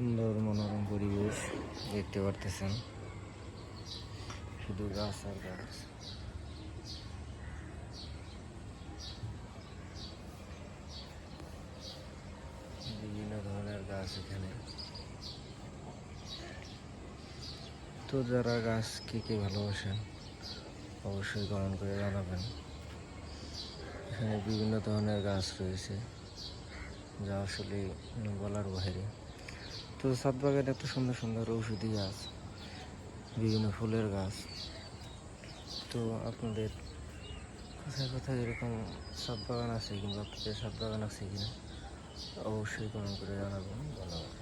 সুন্দর মনোরম পরিবেশ দেখতে পারতেছেন, শুধু গাছ আর গাছ। বিভিন্ন ধরনের গাছ এখানে। তো যারা গাছকে কে ভালোবাসেন অবশ্যই কমেন্ট করে জানাবেন। এখানে বিভিন্ন ধরনের গাছ রয়েছে যা আসলে বলার বাইরে। তো ছাদ বাগানে এত সুন্দর সুন্দর ঔষধি গাছ, বিভিন্ন ফুলের গাছ। তো আপনাদের কোথায় কোথায় এরকম ছাদ বাগান আছে, কিংবা আপনাদের ছাদ বাগান আছে কিনা অবশ্যই কমেন্ট করে জানাবেন। ধন্যবাদ।